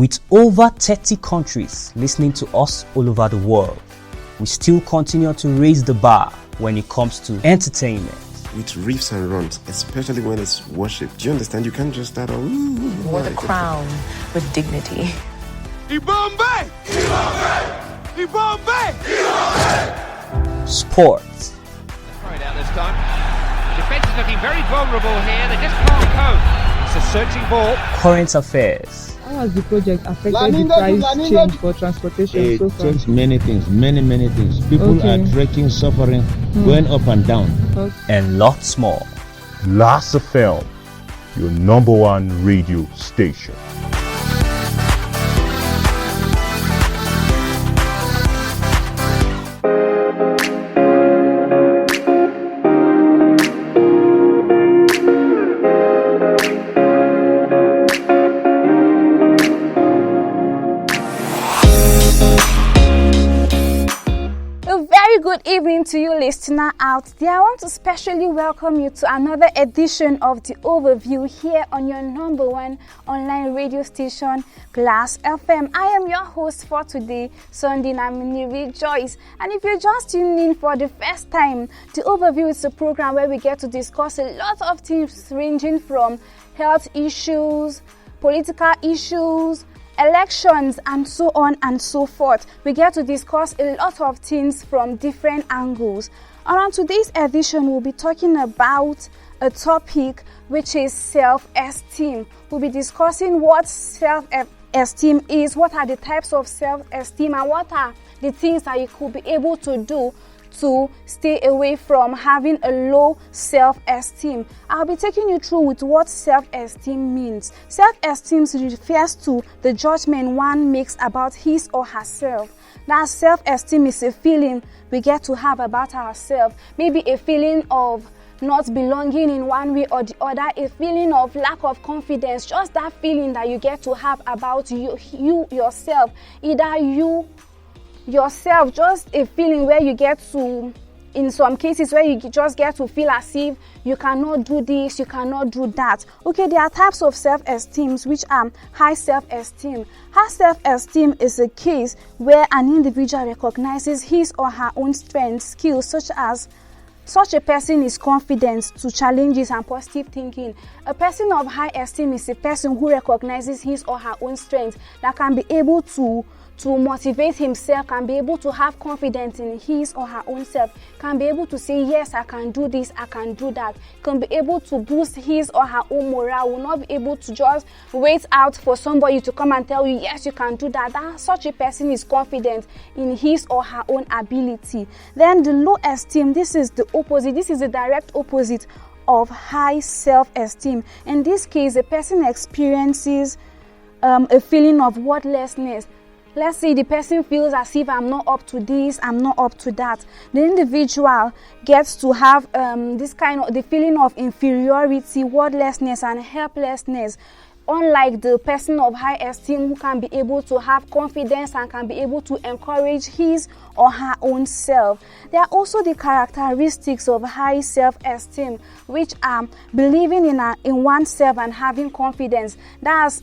With over 30 countries listening to us all over the world, we still continue to raise the bar when it comes to entertainment. With riffs and runs, especially when it's worship. Do you understand? You can't just start on... Wore the crown with dignity. Ibombe! Ibombe! Ibombe! Ibombe! Sports. Throw it out this time. The defence is looking very vulnerable here. They just can't cope. It's a searching ball. Current affairs. How has the project affected the price change for transportation it so far? changed many things. People are trekking, suffering, going up and down. And lots more. Last FM, your #1 radio station. Good evening to you, listener out there. I want to specially welcome you to another edition of the Overview here on your #1 online radio station, Glass FM. I am your host for today, Sunday Namini Joyce. And if you're just tuning in for the first time, the Overview is a program where we get to discuss a lot of things ranging from health issues, political issues, elections, and so on and so forth. We get to discuss a lot of things from different angles. And on today's edition, we'll be talking about a topic which is self-esteem. We'll be discussing what self-esteem is, what are the types of self-esteem, and what are the things that you could be able to do to stay away from having a low self-esteem. I'll be taking you through with what self-esteem means. Self-esteem refers to the judgment one makes about his or herself. Now, self-esteem is a feeling we get to have about ourselves. Maybe a feeling of not belonging in one way or the other, a feeling of lack of confidence, just that feeling that you get to have about you yourself. Either you yourself, just a feeling where you get to, in some cases where you just get to feel as if you cannot do this, you cannot do that. Okay, there are types of self-esteem which are high self-esteem. High self-esteem is a case where an individual recognizes his or her own strengths, skills, such a person is confident to challenges and positive thinking. A person of high esteem is a person who recognizes his or her own strengths, that can be able to motivate himself, can be able to have confidence in his or her own self, can be able to say, yes, I can do this, I can do that, can be able to boost his or her own morale, will not be able to just wait out for somebody to come and tell you, yes, you can do that. Such a person is confident in his or her own ability. Then the low esteem, this is the opposite, this is the direct opposite of high self-esteem. In this case, a person experiences a feeling of worthlessness. Let's say the person feels as if I'm not up to this, I'm not up to that. The individual gets to have this kind of the feeling of inferiority, worthlessness, and helplessness. Unlike the person of high esteem who can be able to have confidence and can be able to encourage his or her own self. There are also the characteristics of high self-esteem, which are believing in oneself and having confidence. That's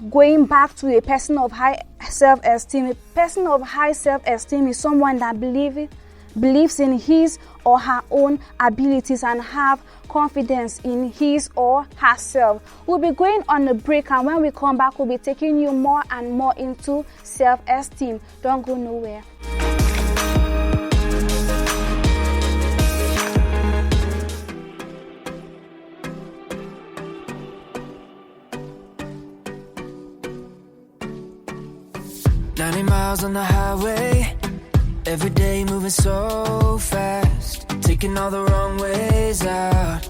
going back to a person of high self-esteem. A person of high self-esteem is someone that believes in his or her own abilities and have confidence in his or herself. We'll be going on a break, and when we come back, we'll be taking you more and more into self-esteem. Don't go nowhere. Miles on the highway, every day moving so fast, taking all the wrong ways out.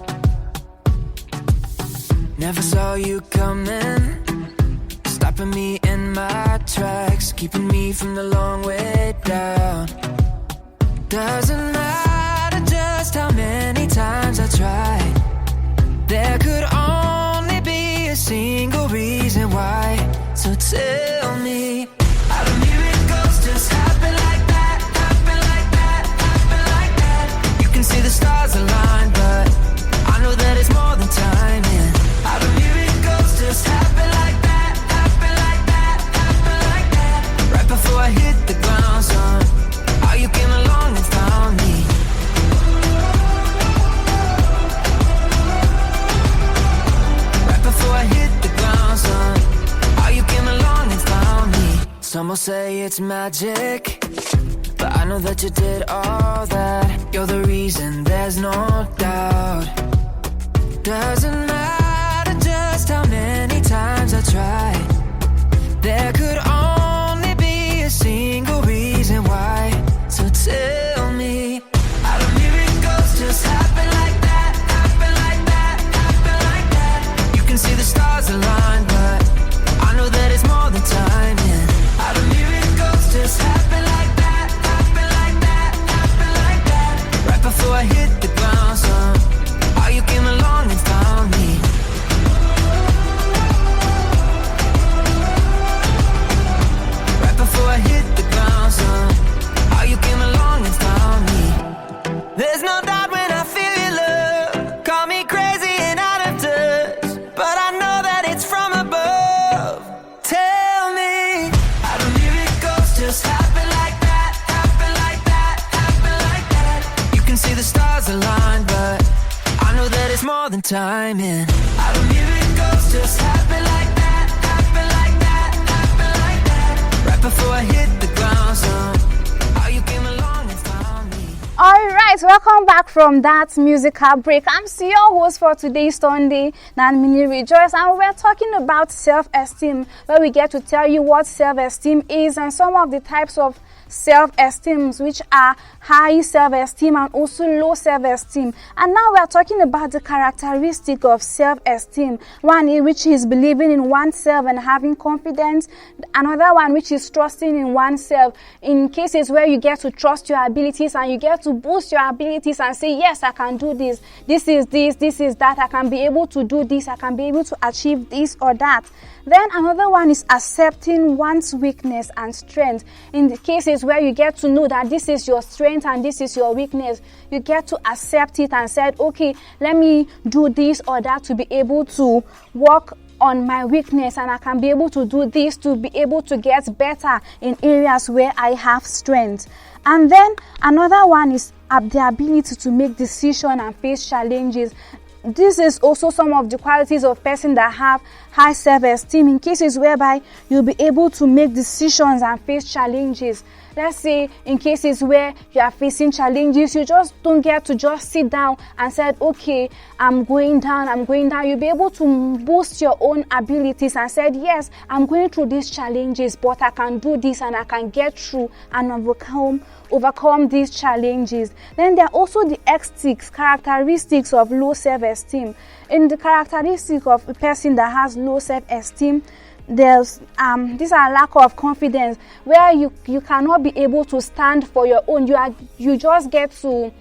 Never saw you coming, stopping me in my tracks, keeping me from the long way down. Doesn't matter just how many times I tried, there could only be a single reason why. So tell me, how do miracles just happen like that, happen like that, happen like that? You can see the stars align, but I know that it's more than timing. How do miracles just happen like that, happen like that? it's magic, but I know that you did all that. You're the reason, there's no doubt. Doesn't matter just how many times I tried, there could only be a single reason why. So tell me, how do miracles just happen like that, happen like that, happen like that? You can see the stars align, but I know that it's more than timing. How do miracles just happen like that, happen like that, happen like that? Right before I hit the ground, son, how you came along and found me. Right before I hit the ground, son, how you came along and found me. There's no doubt when I feel your love, call me crazy and out of touch, but I know that it's from above. Tell me, how do miracles just happen like that, happen like that, happen like that? You can see the stars align, but I know that it's more than timing. How do miracles just happen like that, happen like that, happen like that? Right before I hit the ground, son, how you came along and found me. Alright, welcome back from that musical break. I'm still your host for today's Sunday, Nanmini Rejoice, and we're talking about self-esteem, where we get to tell you what self-esteem is and some of the types of self-esteem, which are high self-esteem and also low self-esteem. And now we are talking about the characteristic of self-esteem. One which is believing in oneself and having confidence. Another one which is trusting in oneself. In cases where you get to trust your abilities and you get to boost your abilities and say, yes, I can do this. This is that. I can be able to do this. I can be able to achieve this or that. Then another one is accepting one's weakness and strength. In the cases where you get to know that this is your strength and this is your weakness, you get to accept it and said, okay, let me do this or that to be able to work on my weakness, and I can be able to do this to be able to get better in areas where I have strength. And then another one is the ability to make decisions and face challenges. This is also some of the qualities of person that have high self-esteem, in cases whereby you'll be able to make decisions and face challenges. Let's say in cases where you are facing challenges, you just don't get to just sit down and say, okay, I'm going down. You'll be able to boost your own abilities and said, yes, I'm going through these challenges, but I can do this and I can get through and overcome these challenges. Then there are also the characteristics of low self-esteem. In the characteristic of a person that has low self-esteem, there's these are lack of confidence, where you cannot be able to stand for your own. You just get to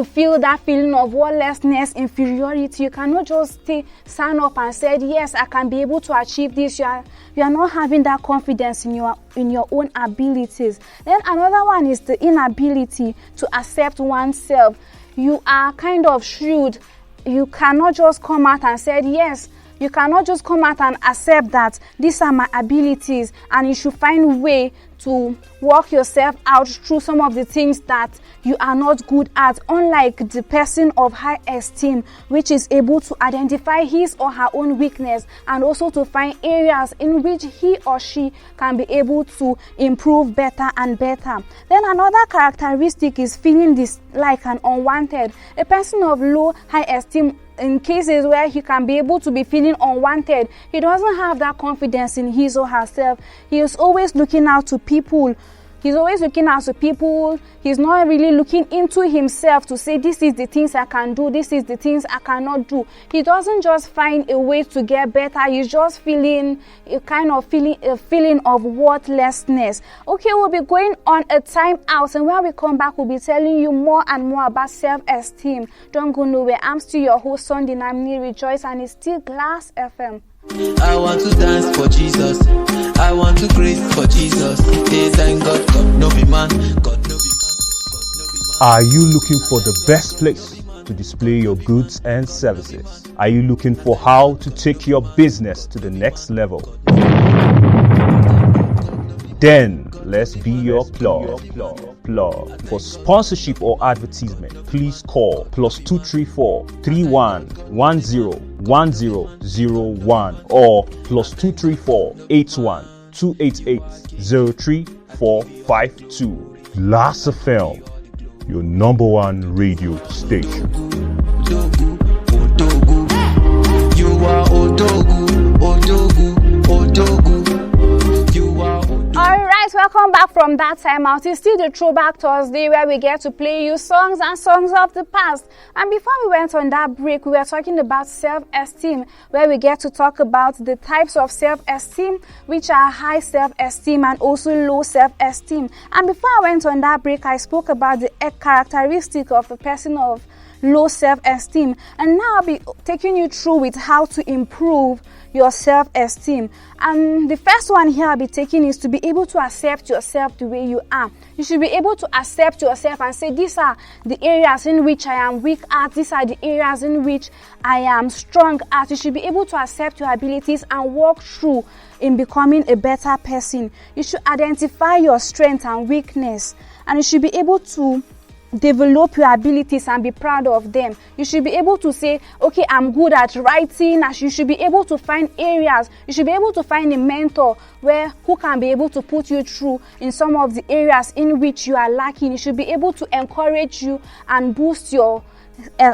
feel that feeling of worthlessness, inferiority. You cannot just stand up and say, yes, I can be able to achieve this. You are not having that confidence in your own abilities. Then another one is the inability to accept oneself. You are kind of shrewd. You cannot just come out and say, yes. You cannot just come out and accept that these are my abilities, and you should find a way to work yourself out through some of the things that you are not good at, unlike the person of high esteem, which is able to identify his or her own weakness and also to find areas in which he or she can be able to improve better and better. Then another characteristic is feeling dislike and unwanted. A person of low high esteem, in cases where he can be able to be feeling unwanted, he doesn't have that confidence in his or herself. He is always looking out to people. He's not really looking into himself to say, this is the things I can do, this is the things I cannot do. He doesn't just find a way to get better. He's just feeling a feeling of worthlessness. Okay, we'll be going on a time out, and when we come back, we'll be telling you more and more about self-esteem. Don't go nowhere. I'm still your host, Sunday Namni Rejoice, and it's still Glass FM. I want to dance for Jesus. I want to praise for Jesus. Hey, thank God, God no be man. God no be man. Are you looking for the best place to display your goods and services? Are you looking for how to take your business to the next level? Then let's be your plug. For sponsorship or advertisement, please call +234 3110 1001 or +234 81 288 03 9452. Blast FM, your number one radio station. You are Odogu, Odogu, Odogu. You are Odogu. Alright, welcome back from that time out. It's still the Throwback Thursday where we get to play you songs and songs of the past. And before we went on that break, we were talking about self-esteem, where we get to talk about the types of self-esteem, which are high self-esteem and also low self-esteem. And before I went on that break, I spoke about the characteristic of a person of low self-esteem, and now I'll be taking you through with how to improve your self-esteem. And the first one here I'll be taking is to be able to accept yourself the way you are. You should be able to accept yourself and say, these are the areas in which I am weak at, these are the areas in which I am strong at. You should be able to accept your abilities and walk through in becoming a better person. You should identify your strength and weakness, and you should be able to develop your abilities and be proud of them. You should be able to say, okay, I'm good at writing. You should be able to find areas. You should be able to find a mentor who can be able to put you through in some of the areas in which you are lacking. You should be able to encourage you and boost your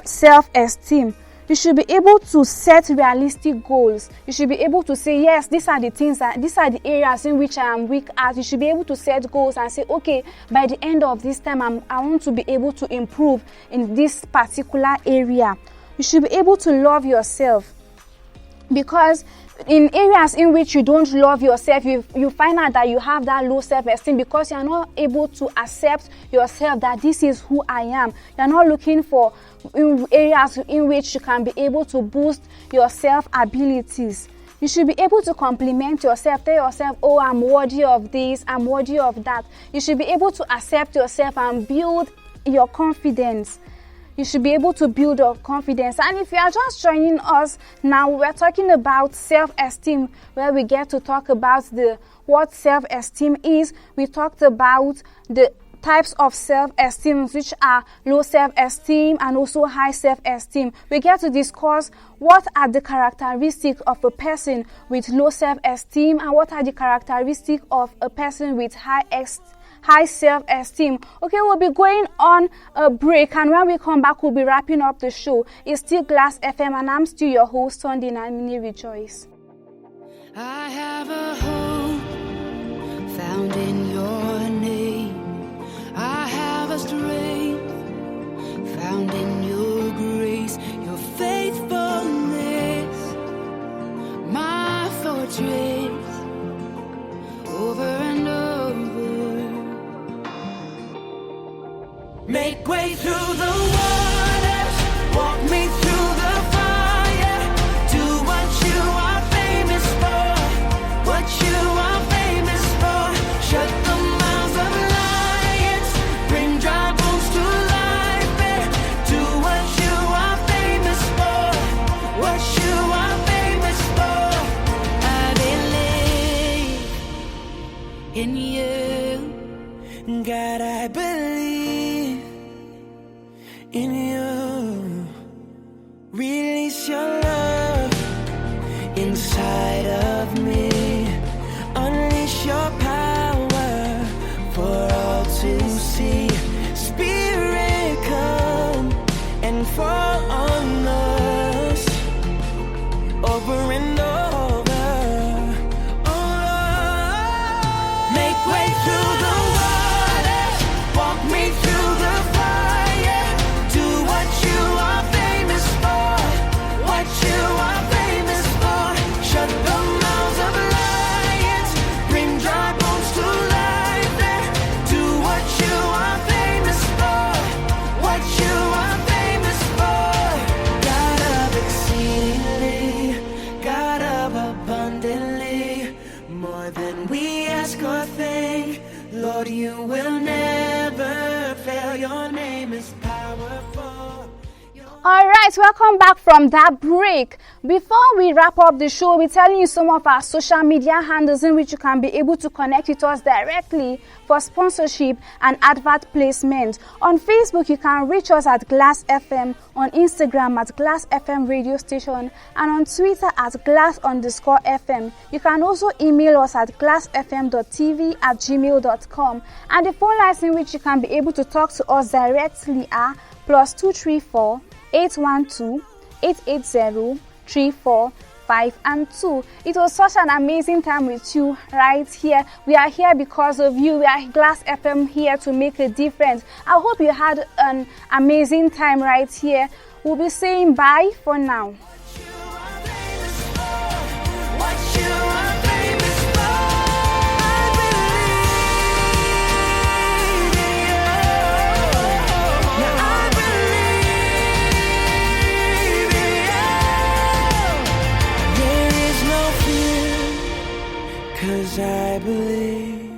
self-esteem. You should be able to set realistic goals. You should be able to say, yes, these are the things, these are the areas in which I am weak at. You should be able to set goals and say, okay, by the end of this time, I want to be able to improve in this particular area. You should be able to love yourself, because in areas in which you don't love yourself, you find out that you have that low self-esteem because you are not able to accept yourself that this is who I am. You are not looking for areas in which you can be able to boost your self-abilities. You should be able to compliment yourself, tell yourself, oh, I'm worthy of this, I'm worthy of that. You should be able to accept yourself and build your confidence. You should be able to build your confidence. And if you are just joining us now, we're talking about self-esteem, where we get to talk about what self-esteem is. We talked about the types of self-esteem, which are low self-esteem and also high self-esteem. We get to discuss what are the characteristics of a person with low self-esteem and what are the characteristics of a person with high self-esteem. Okay, we'll be going on a break, and when we come back, we'll be wrapping up the show. It's still Glass FM, and I'm still your host, Sunday Namini Rejoice. I have a hope found in your name. I have a strength found in your grace, your faithfulness, my fortress, over and over. Make way through the waters, walk me through the fire, do what you are famous for, what you are famous for, shut the mouths of lions, bring dry bones to life, do what you are famous for, what you are famous for. I believe in you, God, I believe in you. Release your love inside of me. Unleash your power for all to see. Spirit, come and fall on us over and over. Oh, make way through the waters, walk me through the fire, do what you are famous for, what Alright, welcome back from that break. Before we wrap up the show, we're telling you some of our social media handles in which you can be able to connect with us directly for sponsorship and advert placement. On Facebook, you can reach us at Glass FM, on Instagram at Glass FM Radio Station, and on Twitter at Glass_FM. You can also email us at glassfm.tv@gmail.com. And the phone lines in which you can be able to talk to us directly are +234 812 880 345 It was such an amazing time with you right here. We are here because of you. We are Glass FM, here to make a difference. I hope you had an amazing time right here. We'll be saying bye for now. I believe